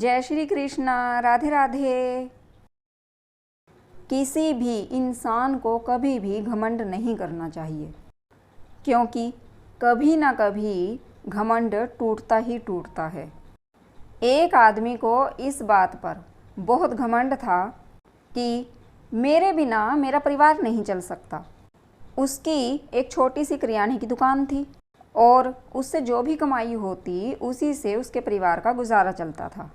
जय श्री कृष्णा। राधे राधे। किसी भी इंसान को कभी भी घमंड नहीं करना चाहिए, क्योंकि कभी ना कभी घमंड टूटता ही टूटता है। एक आदमी को इस बात पर बहुत घमंड था कि मेरे बिना मेरा परिवार नहीं चल सकता। उसकी एक छोटी सी किराने की दुकान थी और उससे जो भी कमाई होती उसी से उसके परिवार का गुजारा चलता था,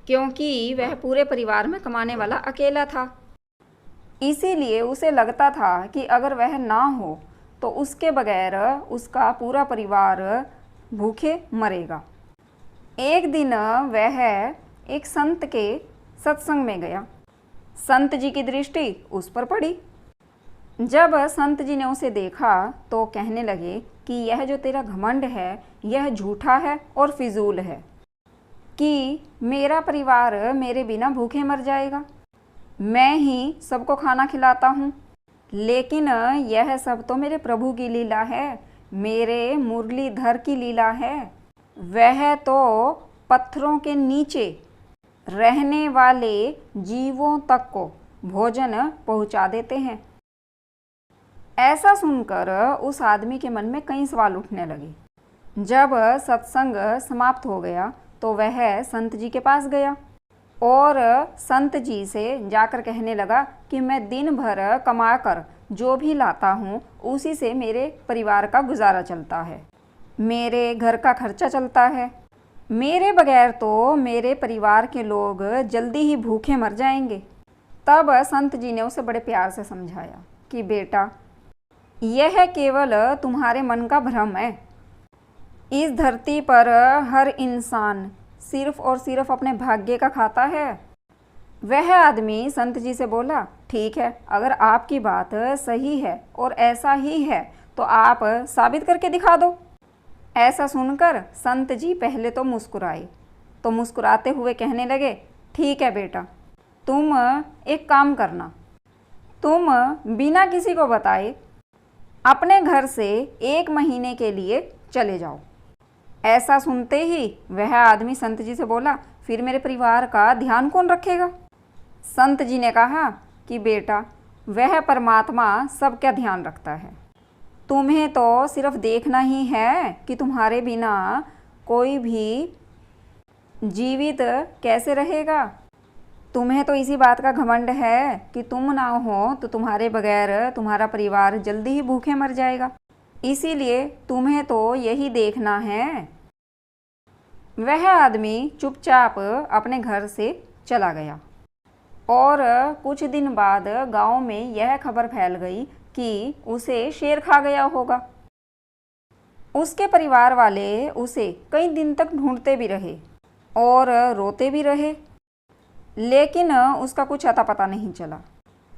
क्योंकि वह पूरे परिवार में कमाने वाला अकेला था। इसीलिए उसे लगता था कि अगर वह ना हो तो उसके बगैर उसका पूरा परिवार भूखे मरेगा। एक दिन वह एक संत के सत्संग में गया। संत जी की दृष्टि उस पर पड़ी। जब संत जी ने उसे देखा तो कहने लगे कि यह जो तेरा घमंड है यह झूठा है और फिजूल है कि मेरा परिवार मेरे बिना भूखे मर जाएगा। मैं ही सबको खाना खिलाता हूँ, लेकिन यह सब तो मेरे प्रभु की लीला है, मेरे मुरलीधर की लीला है। वह तो पत्थरों के नीचे रहने वाले जीवों तक को भोजन पहुँचा देते हैं। ऐसा सुनकर उस आदमी के मन में कई सवाल उठने लगे। जब सत्संग समाप्त हो गया तो वह संत जी के पास गया और संत जी से जाकर कहने लगा कि मैं दिन भर कमाकर जो भी लाता हूँ उसी से मेरे परिवार का गुजारा चलता है, मेरे घर का खर्चा चलता है। मेरे बगैर तो मेरे परिवार के लोग जल्दी ही भूखे मर जाएंगे। तब संत जी ने उसे बड़े प्यार से समझाया कि बेटा, यह केवल तुम्हारे मन का भ्रम है। इस धरती पर हर इंसान सिर्फ और सिर्फ अपने भाग्य का खाता है। वह आदमी संत जी से बोला, ठीक है, अगर आपकी बात सही है और ऐसा ही है तो आप साबित करके दिखा दो। ऐसा सुनकर संत जी पहले तो मुस्कुराए, तो मुस्कुराते हुए कहने लगे, ठीक है बेटा, तुम एक काम करना, तुम बिना किसी को बताए अपने घर से 1 महीने के लिए चले जाओ। ऐसा सुनते ही वह आदमी संत जी से बोला, फिर मेरे परिवार का ध्यान कौन रखेगा? संत जी ने कहा कि बेटा, वह परमात्मा सबका ध्यान रखता है। तुम्हें तो सिर्फ देखना ही है कि तुम्हारे बिना कोई भी जीवित कैसे रहेगा। तुम्हें तो इसी बात का घमंड है कि तुम ना हो तो तुम्हारे बगैर तुम्हारा परिवार जल्दी ही भूखे मर जाएगा, इसीलिए तुम्हें तो यही देखना है। वह आदमी चुपचाप अपने घर से चला गया और कुछ दिन बाद गांव में यह खबर फैल गई कि उसे शेर खा गया होगा। उसके परिवार वाले उसे कई दिन तक ढूंढते भी रहे और रोते भी रहे, लेकिन उसका कुछ अता पता नहीं चला।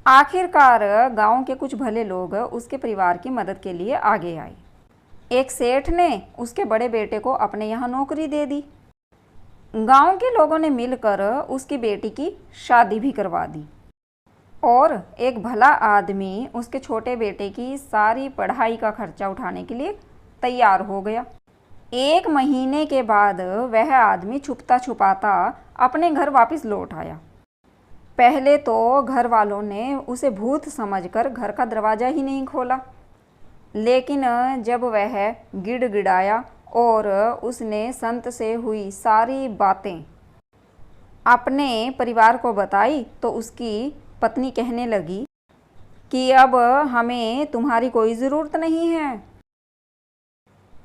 आखिरकार गांव के कुछ भले लोग उसके परिवार की मदद के लिए आगे आए। एक सेठ ने उसके बड़े बेटे को अपने यहाँ नौकरी दे दी। गांव के लोगों ने मिलकर उसकी बेटी की शादी भी करवा दी और एक भला आदमी उसके छोटे बेटे की सारी पढ़ाई का खर्चा उठाने के लिए तैयार हो गया। 1 महीने के बाद वह आदमी छुपता छुपाता अपने घर वापस लौट आया। पहले तो घर वालों ने उसे भूत समझकर घर का दरवाज़ा ही नहीं खोला, लेकिन जब वह गिड़गिड़ाया और उसने संत से हुई सारी बातें अपने परिवार को बताई तो उसकी पत्नी कहने लगी कि अब हमें तुम्हारी कोई ज़रूरत नहीं है,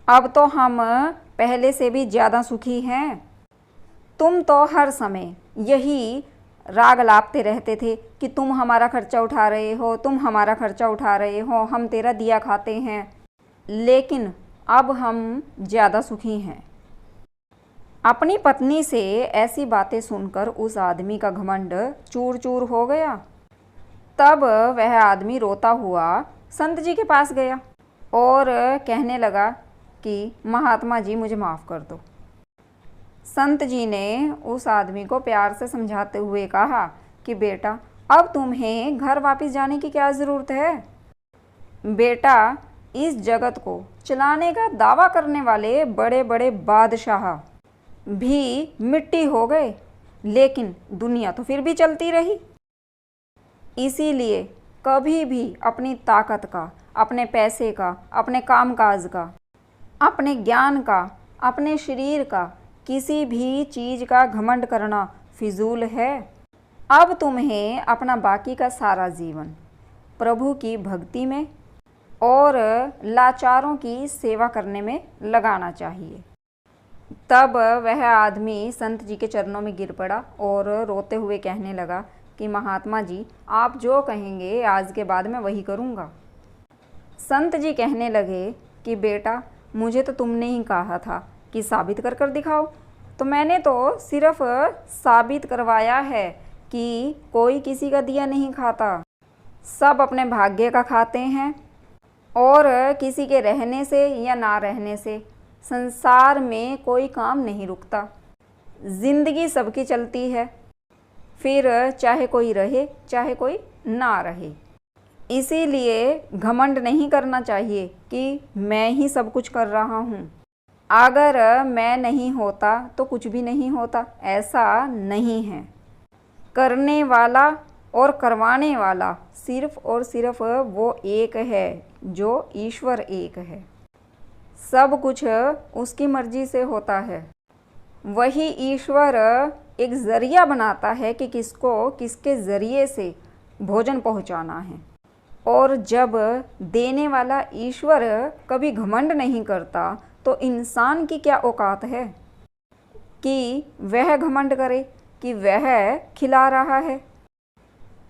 अब तो हम पहले से भी ज़्यादा सुखी हैं। तुम तो हर समय यही राग लापते रहते थे कि तुम हमारा खर्चा उठा रहे हो, तुम हमारा खर्चा उठा रहे हो, हम तेरा दिया खाते हैं, लेकिन अब हम ज़्यादा सुखी हैं। अपनी पत्नी से ऐसी बातें सुनकर उस आदमी का घमंड चूर चूर हो गया। तब वह आदमी रोता हुआ संत जी के पास गया और कहने लगा कि महात्मा जी, मुझे माफ़ कर दो। संत जी ने उस आदमी को प्यार से समझाते हुए कहा कि बेटा, अब तुम्हें घर वापस जाने की क्या ज़रूरत है? बेटा, इस जगत को चलाने का दावा करने वाले बड़े बड़े बादशाह भी मिट्टी हो गए, लेकिन दुनिया तो फिर भी चलती रही। इसीलिए कभी भी अपनी ताकत का, अपने पैसे का, अपने कामकाज का, अपने ज्ञान का, अपने शरीर का, किसी भी चीज़ का घमंड करना फिजूल है। अब तुम्हें अपना बाकी का सारा जीवन प्रभु की भक्ति में और लाचारों की सेवा करने में लगाना चाहिए। तब वह आदमी संत जी के चरणों में गिर पड़ा और रोते हुए कहने लगा कि महात्मा जी, आप जो कहेंगे आज के बाद मैं वही करूँगा। संत जी कहने लगे कि बेटा, मुझे तो तुमने ही कहा था कि साबित कर कर दिखाओ, तो मैंने तो सिर्फ साबित करवाया है कि कोई किसी का दिया नहीं खाता, सब अपने भाग्य का खाते हैं और किसी के रहने से या ना रहने से संसार में कोई काम नहीं रुकता। जिंदगी सबकी चलती है, फिर चाहे कोई रहे चाहे कोई ना रहे। इसीलिए घमंड नहीं करना चाहिए कि मैं ही सब कुछ कर रहा हूँ, अगर मैं नहीं होता तो कुछ भी नहीं होता। ऐसा नहीं है। करने वाला और करवाने वाला सिर्फ और सिर्फ वो एक है, जो ईश्वर एक है। सब कुछ उसकी मर्जी से होता है। वही ईश्वर एक ज़रिया बनाता है कि किसको किसके ज़रिए से भोजन पहुंचाना है। और जब देने वाला ईश्वर कभी घमंड नहीं करता तो इंसान की क्या औकात है कि वह घमंड करे कि वह खिला रहा है।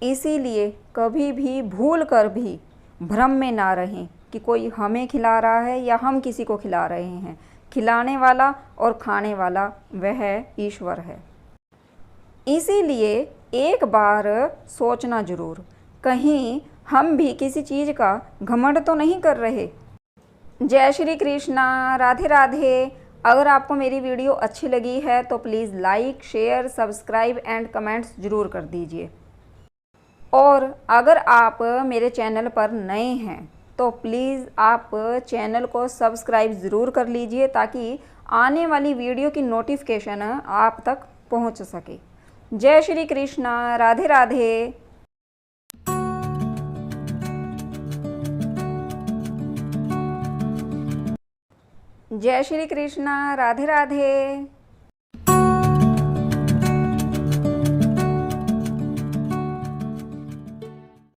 इसीलिए कभी भी भूल कर भी भ्रम में ना रहें कि कोई हमें खिला रहा है या हम किसी को खिला रहे हैं। खिलाने वाला और खाने वाला वह ईश्वर है। इसीलिए एक बार सोचना ज़रूर, कहीं हम भी किसी चीज़ का घमंड तो नहीं कर रहे। जय श्री कृष्णा, राधे राधे। अगर आपको मेरी वीडियो अच्छी लगी है तो please like, share, subscribe and comments ज़रूर कर दीजिए। और अगर आप मेरे चैनल पर नए हैं तो प्लीज़ आप चैनल को सब्सक्राइब ज़रूर कर लीजिए, ताकि आने वाली वीडियो की नोटिफिकेशन आप तक पहुंच सके। जय श्री कृष्णा, राधे राधे। जय श्री कृष्णा, राधे राधे।